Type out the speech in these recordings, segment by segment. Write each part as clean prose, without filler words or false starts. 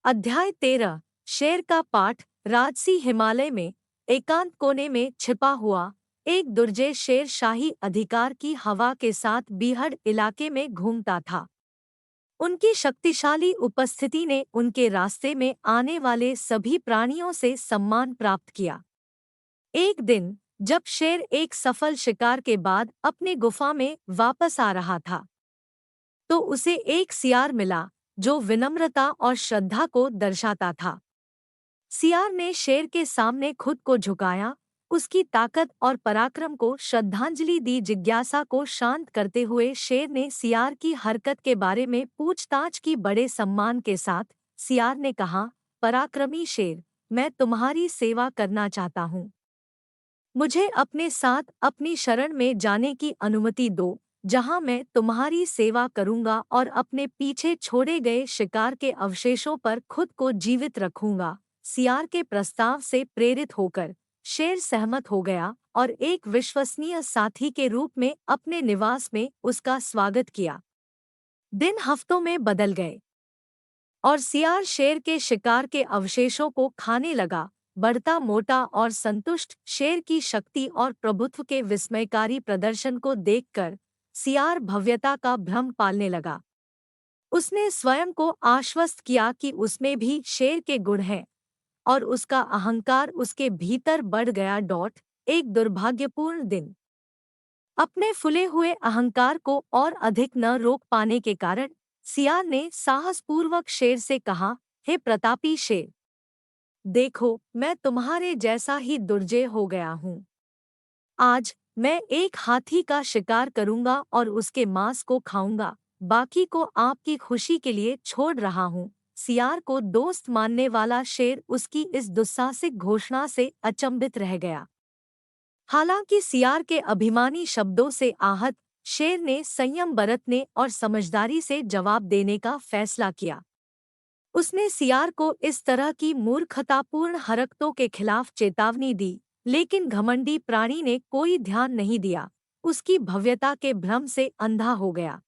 अध्याय 13। शेर का पाठ। राजसी हिमालय में एकांत कोने में छिपा हुआ एक दुर्जय शेर शाही अधिकार की हवा के साथ बीहड़ इलाके में घूमता था। उनकी शक्तिशाली उपस्थिति ने उनके रास्ते में आने वाले सभी प्राणियों से सम्मान प्राप्त किया। एक दिन जब शेर एक सफल शिकार के बाद अपने गुफा में वापस आ रहा था, तो उसे एक सियार मिला जो विनम्रता और श्रद्धा को दर्शाता था। सियार ने शेर के सामने खुद को झुकाया, उसकी ताकत और पराक्रम को श्रद्धांजलि दी। जिज्ञासा को शांत करते हुए शेर ने सियार की हरकत के बारे में पूछताछ की। बड़े सम्मान के साथ सियार ने कहा, पराक्रमी शेर, मैं तुम्हारी सेवा करना चाहता हूँ। मुझे अपने साथ अपनी शरण में जाने की अनुमति दो, जहां मैं तुम्हारी सेवा करूंगा और अपने पीछे छोड़े गए शिकार के अवशेषों पर खुद को जीवित रखूंगा। सियार के प्रस्ताव से प्रेरित होकर शेर सहमत हो गया और एक विश्वसनीय साथी के रूप में अपने निवास में उसका स्वागत किया। दिन हफ्तों में बदल गए और सियार शेर के शिकार के अवशेषों को खाने लगा। बढ़ता मोटा और संतुष्ट शेर की शक्ति और प्रभुत्व के विस्मयकारी प्रदर्शन को देखकर सियार भव्यता का भ्रम पालने लगा। उसने स्वयं को आश्वस्त किया कि उसमें भी शेर के गुण हैं और उसका अहंकार उसके भीतर बढ़ गया। एक दुर्भाग्यपूर्ण दिन। अपने फुले हुए अहंकार को और अधिक न रोक पाने के कारण सियार ने साहसपूर्वक शेर से कहा, हे प्रतापी शेर, देखो, मैं तुम्हारे जैसा ही दुर्जय हो गया हूँ। आज मैं एक हाथी का शिकार करूंगा और उसके मांस को खाऊंगा, बाकी को आपकी खुशी के लिए छोड़ रहा हूँ। सियार को दोस्त मानने वाला शेर उसकी इस दुस्साहसिक घोषणा से अचंभित रह गया। हालांकि सियार के अभिमानी शब्दों से आहत शेर ने संयम बरतने और समझदारी से जवाब देने का फैसला किया। उसने सियार को इस तरह की मूर्खतापूर्ण हरकतों के खिलाफ चेतावनी दी, लेकिन घमंडी प्राणी ने कोई ध्यान नहीं दिया। उसकी भव्यता के भ्रम से अंधा हो गया।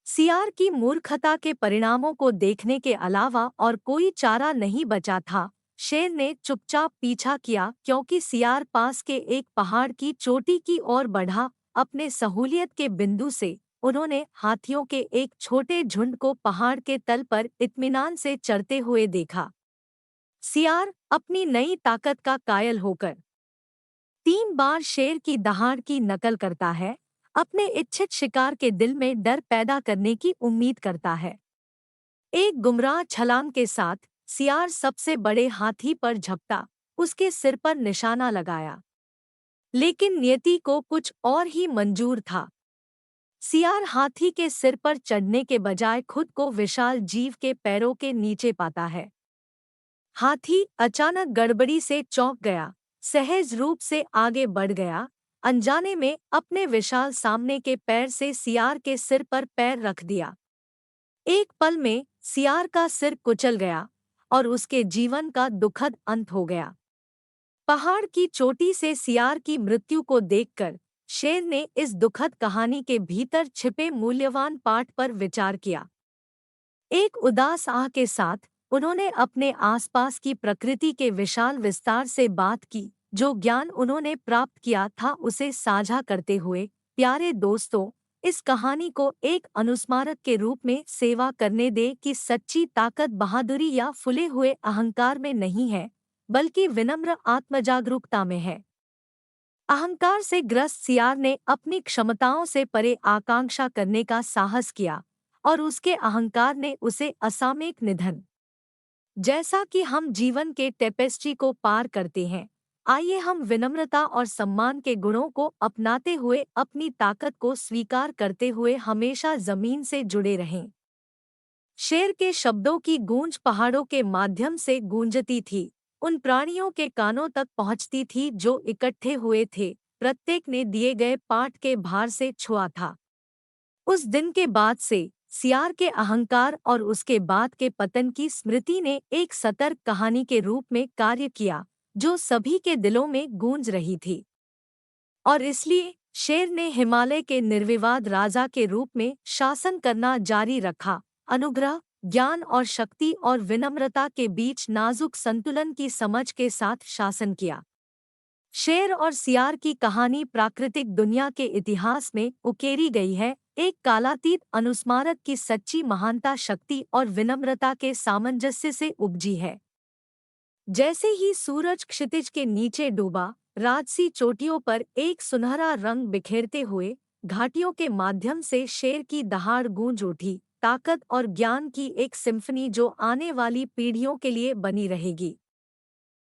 सियार की मूर्खता के परिणामों को देखने के अलावा और कोई चारा नहीं बचा था। शेर ने चुपचाप पीछा किया, क्योंकि सियार पास के एक पहाड़ की चोटी की ओर बढ़ा। अपने सहूलियत के बिंदु से उन्होंने हाथियों के एक छोटे झुंड को पहाड़ के तल पर इत्मीनान से चढ़ते हुए देखा। सियार अपनी नई ताकत का कायल होकर 3 बार शेर की दहाड़ की नकल करता है, अपने इच्छित शिकार के दिल में डर पैदा करने की उम्मीद करता है। एक गुमराह छलांग के साथ सियार सबसे बड़े हाथी पर झपटा, उसके सिर पर निशाना लगाया। लेकिन नियति को कुछ और ही मंजूर था। सियार हाथी के सिर पर चढ़ने के बजाय खुद को विशाल जीव के पैरों के नीचे पाता है। हाथी अचानक गड़बड़ी से चौंक गया, सहज रूप से आगे बढ़ गया, अनजाने में अपने विशाल सामने के पैर से सियार के सिर पर पैर रख दिया। एक पल में सियार का सिर कुचल गया और उसके जीवन का दुखद अंत हो गया। पहाड़ की चोटी से सियार की मृत्यु को देखकर शेर ने इस दुखद कहानी के भीतर छिपे मूल्यवान पाठ पर विचार किया। एक उदास आह के साथ उन्होंने अपने आसपास की प्रकृति के विशाल विस्तार से बात की। जो ज्ञान उन्होंने प्राप्त किया था उसे साझा करते हुए, प्यारे दोस्तों, इस कहानी को एक अनुस्मारक के रूप में सेवा करने दे कि सच्ची ताकत बहादुरी या फुले हुए अहंकार में नहीं है, बल्कि विनम्र आत्मजागरूकता में है। अहंकार से ग्रस्त सियार ने अपनी क्षमताओं से परे आकांक्षा करने का साहस किया और उसके अहंकार ने उसे असामयिक निधन। जैसा कि हम जीवन के टेपेस्ट्री को पार करते हैं, आइए हम विनम्रता और सम्मान के गुणों को अपनाते हुए अपनी ताकत को स्वीकार करते हुए हमेशा जमीन से जुड़े रहें। शेर के शब्दों की गूंज पहाड़ों के माध्यम से गूंजती थी, उन प्राणियों के कानों तक पहुंचती थी जो इकट्ठे हुए थे। प्रत्येक ने दिए गए पाठ के भार से छुआ था। उस दिन के बाद से सियार के अहंकार और उसके बाद के पतन की स्मृति ने एक सतर्क कहानी के रूप में कार्य किया, जो सभी के दिलों में गूंज रही थी। और इसलिए शेर ने हिमालय के निर्विवाद राजा के रूप में शासन करना जारी रखा। अनुग्रह, ज्ञान और शक्ति और विनम्रता के बीच नाजुक संतुलन की समझ के साथ शासन किया। शेर और सियार की कहानी प्राकृतिक दुनिया के इतिहास में उकेरी गई है, एक कालातीत अनुस्मारक की सच्ची महानता शक्ति और विनम्रता के सामंजस्य से उपजी है। जैसे ही सूरज क्षितिज के नीचे डूबा, राजसी चोटियों पर एक सुनहरा रंग बिखेरते हुए घाटियों के माध्यम से शेर की दहाड़ गूंज उठी, ताकत और ज्ञान की एक सिम्फनी जो आने वाली पीढ़ियों के लिए बनी रहेगी।